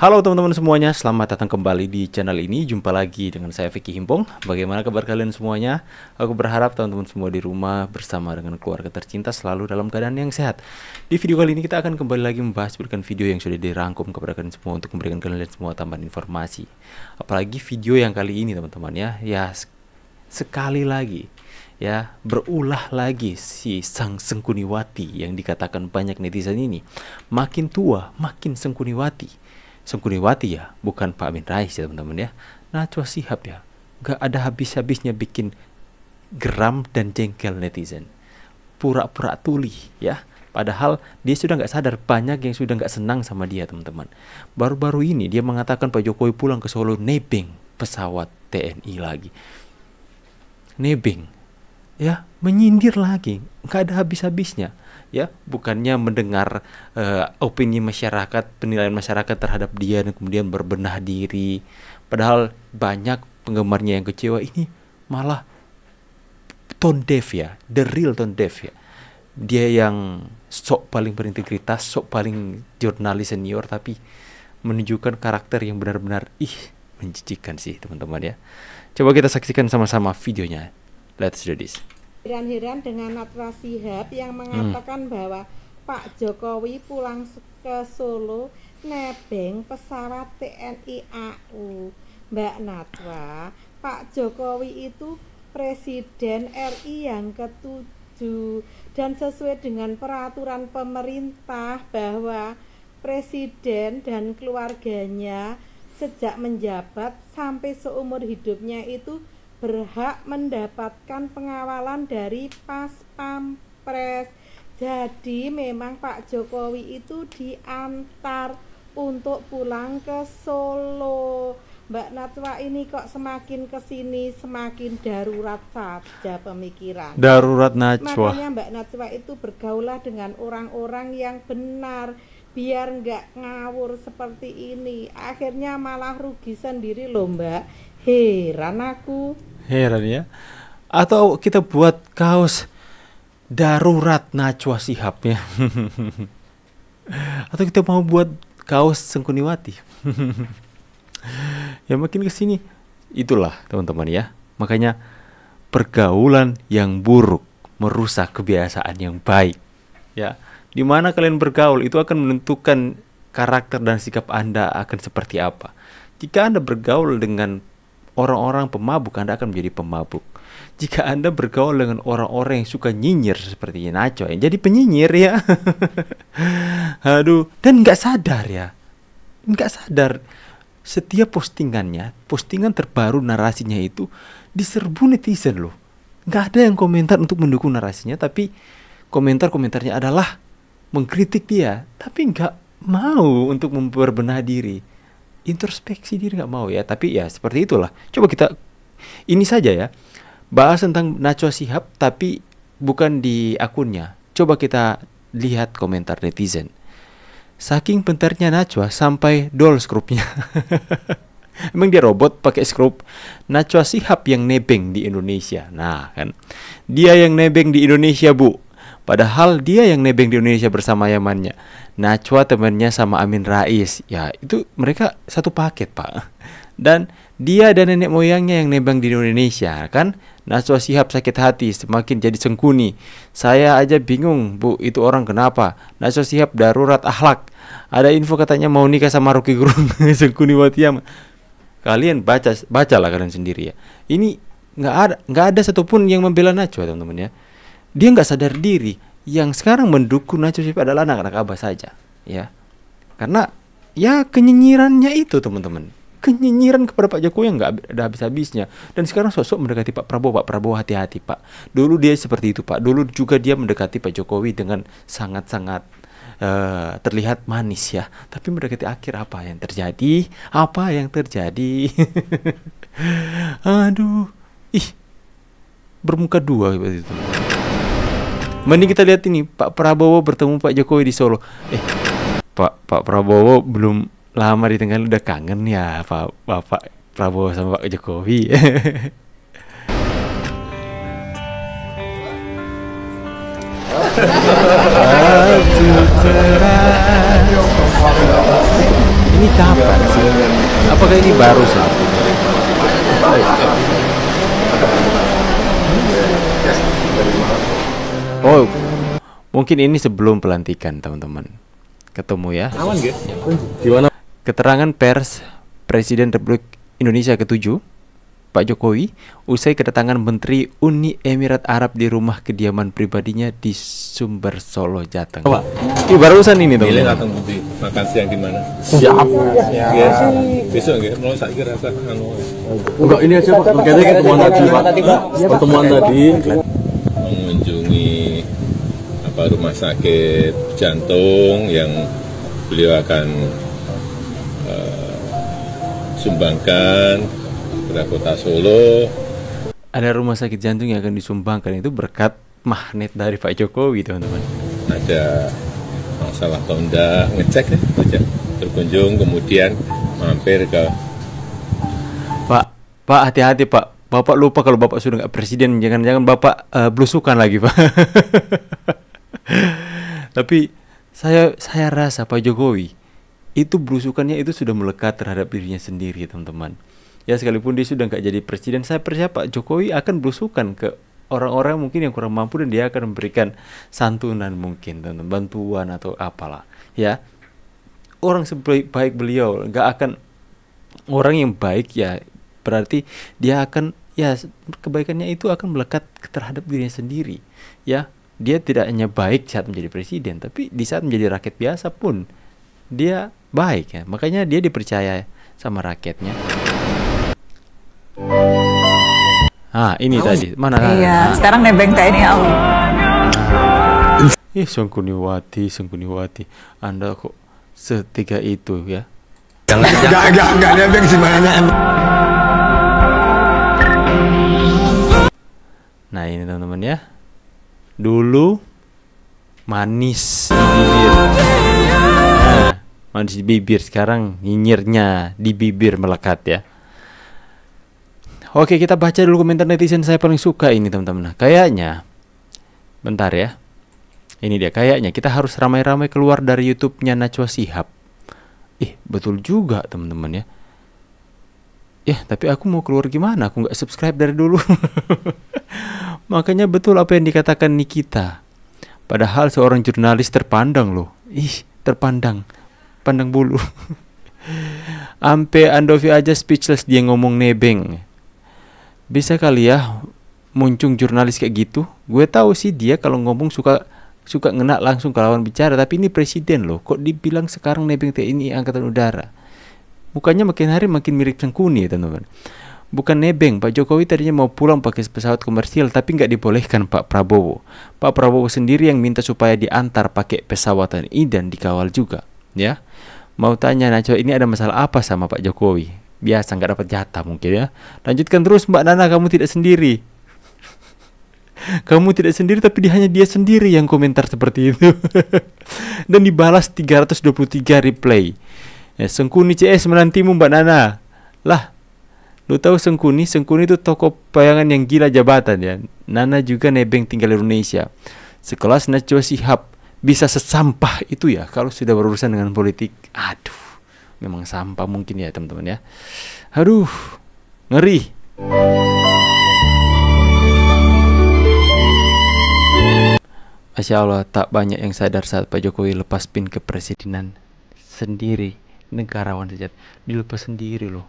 Halo teman-teman semuanya, selamat datang kembali di channel ini. Jumpa lagi dengan saya Vicky Himpong. Bagaimana kabar kalian semuanya? Aku berharap teman-teman semua di rumah bersama dengan keluarga tercinta selalu dalam keadaan yang sehat. Di video kali ini kita akan kembali lagi membahas video yang sudah dirangkum kepada kalian semua untuk memberikan kalian semua tambahan informasi. Apalagi video yang kali ini teman-teman ya sekali lagi ya berulah lagi si sang Sengkuniwati yang dikatakan banyak netizen ini makin tua makin Sengkuniwati. Sengkuniwati ya, bukan Pak Amin Rais ya teman-teman ya. Najwa Shihab ya, gak ada habis-habisnya bikin geram dan jengkel netizen. Pura-pura tuli ya. Padahal dia sudah gak sadar, banyak yang sudah gak senang sama dia teman-teman. Baru-baru ini dia mengatakan Pak Jokowi pulang ke Solo nebeng pesawat TNI lagi. Nebeng ya, menyindir lagi, gak ada habis-habisnya. Ya, bukannya mendengar opini masyarakat, penilaian masyarakat terhadap dia dan kemudian berbenah diri. Padahal banyak penggemarnya yang kecewa, ini malah tone deaf ya, the real tone deaf ya. Dia yang sok paling berintegritas, sok paling jurnalis senior, tapi menunjukkan karakter yang benar-benar menjijikkan sih teman-teman ya. Coba kita saksikan sama-sama videonya. Let's do this. Heran-heran dengan Najwa Shihab yang mengatakan bahwa Pak Jokowi pulang ke Solo nebeng pesawat TNI AU. Mbak Najwa, Pak Jokowi itu Presiden RI yang ke-7 dan sesuai dengan peraturan pemerintah bahwa Presiden dan keluarganya sejak menjabat sampai seumur hidupnya itu berhak mendapatkan pengawalan dari Pas Pampres. Jadi memang Pak Jokowi itu diantar untuk pulang ke Solo. Mbak Najwa ini kok semakin kesini semakin darurat saja pemikiran. Darurat Najwa. Makanya Mbak Najwa itu bergaulah dengan orang-orang yang benar, biar nggak ngawur seperti ini. Akhirnya malah rugi sendiri loh Mbak. Heran aku. Heran ya. Atau kita buat kaos darurat Najwa Shihab ya. Atau kita mau buat kaos Sengkuniwati. Ya makin kesini itulah teman-teman ya. Makanya pergaulan yang buruk merusak kebiasaan yang baik ya. Dimana kalian bergaul itu akan menentukan karakter dan sikap Anda akan seperti apa. Jika Anda bergaul dengan orang-orang pemabuk, Anda akan menjadi pemabuk. Jika Anda bergaul dengan orang-orang yang suka nyinyir seperti Najwa yang jadi penyinyir ya. Aduh, dan nggak sadar ya, nggak sadar setiap postingannya, postingan terbaru narasinya itu diserbu netizen loh. Nggak ada yang komentar untuk mendukung narasinya, tapi komentar-komentarnya adalah mengkritik dia, tapi nggak mau untuk memperbenah diri. Introspeksi diri nggak mau ya, tapi ya seperti itulah. Coba kita ini saja ya, bahas tentang Najwa Shihab tapi bukan di akunnya. Coba kita lihat komentar netizen. Saking pintarnya Najwa sampai dol skrupnya. Emang dia robot pakai skrup? Najwa Shihab yang nebeng di Indonesia. Nah kan, dia yang nebeng di Indonesia bu. Padahal dia yang nebeng di Indonesia bersama Yamannya. Najwa temannya sama Amin Rais. Ya itu mereka satu paket pak. Dan dia dan nenek moyangnya yang nebeng di Indonesia kan. Najwa Shihab sakit hati semakin jadi Sengkuni. Saya aja bingung bu, itu orang kenapa. Najwa Shihab darurat akhlak. Ada info katanya mau nikah sama Rocky Gerung. Sengkuniwati Yaman. Kalian bacalah kalian sendiri ya. Ini nggak ada satupun yang membela Najwa teman-teman ya. Dia nggak sadar diri. Yang sekarang mendukung Najwa Shihab adalah anak-anak abah saja ya. Karena ya kenyinyirannya itu teman-teman. Kenyinyiran kepada Pak Jokowi yang nggak ada habis-habisnya. Dan sekarang sosok mendekati Pak Prabowo. Pak Prabowo hati-hati Pak. Dulu dia seperti itu Pak. Dulu juga dia mendekati Pak Jokowi dengan sangat-sangat terlihat manis ya. Tapi mendekati akhir apa yang terjadi? Apa yang terjadi? Aduh. Bermuka dua seperti itu. Mending kita lihat ini Pak Prabowo bertemu Pak Jokowi di Solo. Pak Prabowo belum lama di tengah, udah kangen ya Pak Prabowo sama Pak Jokowi. Ini kapan sih? Apakah ini baru saja? Oh, mungkin ini sebelum pelantikan, teman-teman. Ketemu ya. Aman gitu? Gimana? Keterangan pers Presiden Republik Indonesia ke-7, Pak Jokowi, usai kedatangan Menteri Uni Emirat Arab di rumah kediaman pribadinya di Sumber, Solo, Jateng. Pak, Ini barusan ini, milih teman-teman. datang nanti makan siang di mana? Siap. Ya, besok nggak? Mau saya kira rasa Enggak, ini aja Pak, terkait pertemuan tadi Pak. Pertemuan tadi mengunjungi rumah sakit jantung yang beliau akan sumbangkan kepada kota Solo. Ada rumah sakit jantung yang akan disumbangkan, itu berkat magnet dari Pak Jokowi, teman-teman. Ada masalah atau enggak, ngecek ya, aja. Berkunjung kemudian mampir ke Pak, hati-hati Pak. Bapak lupa kalau Bapak sudah nggak presiden, jangan-jangan Bapak belusukan lagi Pak. Tapi saya rasa Pak Jokowi itu belusukannya itu sudah melekat terhadap dirinya sendiri, teman-teman. Ya, sekalipun dia sudah nggak jadi presiden, saya percaya Pak Jokowi akan belusukan ke orang-orang mungkin yang kurang mampu, dan dia akan memberikan santunan mungkin, teman-teman, bantuan atau apalah. Ya, orang sebaik beliau nggak akan, orang yang baik ya berarti dia akan, ya kebaikannya itu akan melekat terhadap dirinya sendiri. Ya, dia tidak hanya baik saat menjadi presiden, tapi di saat menjadi rakyat biasa pun dia baik ya. Makanya dia dipercaya sama rakyatnya. Ini tadi mana? Iya, sekarang nebeng TNI AU. Sungkuniwati, Anda kok setiga itu ya? enggak nebeng sih mana. Nah, ini teman-teman ya. Dulu manis di bibir. Manis di bibir, sekarang nyinyirnya di bibir melekat ya. Oke, kita baca dulu komentar netizen. Saya paling suka ini, teman-teman. Nah, kayaknya bentar ya. Ini dia, kayaknya kita harus ramai-ramai keluar dari YouTube-nya Najwa Shihab. Betul juga, teman-teman ya. Tapi aku mau keluar gimana? Aku nggak subscribe dari dulu. Makanya betul apa yang dikatakan Nikita. Padahal seorang jurnalis terpandang loh. Terpandang. Pandang bulu. Ampe Andovi aja speechless dia ngomong nebeng. Bisa kali ya muncul jurnalis kayak gitu. Gue tahu sih dia kalau ngomong suka ngena langsung ke lawan bicara, tapi ini presiden loh. Kok dibilang sekarang nebeng TNI Angkatan Udara? Mukanya makin hari makin mirip Sengkuni, teman-teman. Bukan nebeng, Pak Jokowi tadinya mau pulang pakai pesawat komersial, tapi nggak dibolehkan Pak Prabowo. Pak Prabowo sendiri yang minta supaya diantar pakai pesawat TNI dan dikawal juga. Ya, mau tanya Najwa, ini ada masalah apa sama Pak Jokowi? Biasa nggak dapat jatah mungkin ya. Lanjutkan terus Mbak Nana, kamu tidak sendiri. Kamu tidak sendiri, tapi hanya dia sendiri yang komentar seperti itu. Dan dibalas 323 replay. Sengkuni CS menantimu Mbak Nana. Lah, lu tahu Sengkuni itu tokoh bayangan yang gila jabatan ya. Nana juga nebeng tinggal di Indonesia. Sekelas Najwa Shihab bisa sesampah itu ya kalau sudah berurusan dengan politik. Aduh, memang sampah mungkin ya teman-teman ya. Aduh, ngeri. Masya Allah, tak banyak yang sadar saat Pak Jokowi lepas pin kepresidenan sendiri. Negarawan sejati dilepas sendiri loh.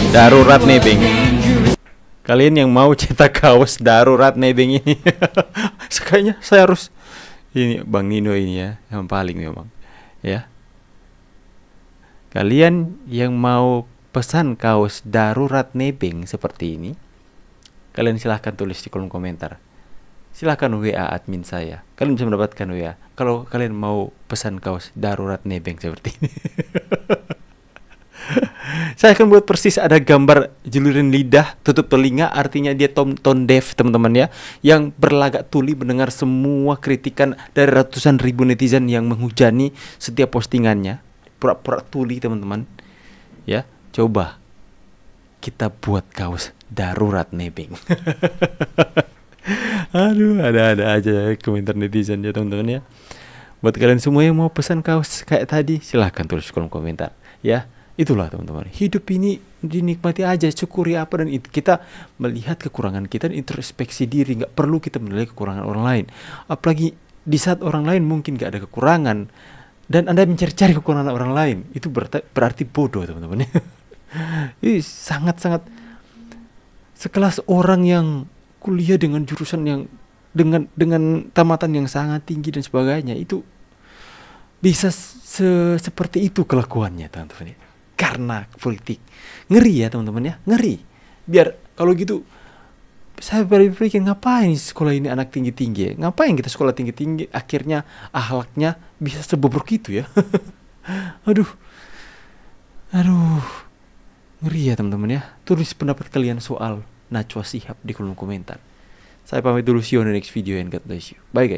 Darurat nebeng. Kalian yang mau cetak kaos darurat nebeng ini, kayaknya saya harus ini Bang Nino ini ya, yang paling memang ya. Kalian yang mau pesan kaos darurat nebeng seperti ini, kalian silahkan tulis di kolom komentar. Silahkan WA admin saya. Kalian bisa mendapatkan WA kalau kalian mau pesan kaos darurat nebeng seperti ini. Saya akan buat persis ada gambar julurin lidah, tutup telinga, artinya dia tone deaf teman-teman ya, yang berlagak tuli mendengar semua kritikan dari ratusan ribu netizen yang menghujani setiap postingannya. Pura-pura tuli teman-teman. Ya, coba kita buat kaos darurat nebeng. Aduh, ada aja komentar netizen ya teman-teman ya. Buat kalian semua yang mau pesan kaos kayak tadi, silahkan tulis kolom komentar ya. Itulah teman-teman, hidup ini dinikmati aja, syukuri apa dan kita melihat kekurangan kita dan introspeksi diri. Nggak perlu kita menilai kekurangan orang lain, apalagi di saat orang lain mungkin nggak ada kekurangan dan Anda mencari-cari kekurangan orang lain, itu berarti bodoh teman-teman. Ini sangat-sangat sekelas orang yang kuliah dengan jurusan yang dengan tamatan yang sangat tinggi dan sebagainya, itu bisa seperti itu kelakuannya teman-teman ya. Karena politik. Ngeri ya teman-teman ya, ngeri. Biar kalau gitu saya berpikir ngapain sekolah ini anak tinggi-tinggi ya? Ngapain kita sekolah tinggi-tinggi akhirnya akhlaknya bisa sebobrok itu ya. Aduh. Ngeri ya teman-teman ya. Tulis pendapat kalian soal Najwa Shihab di kolom komentar. Saya pamit dulu, see you on the next video and God bless you. Bye guys.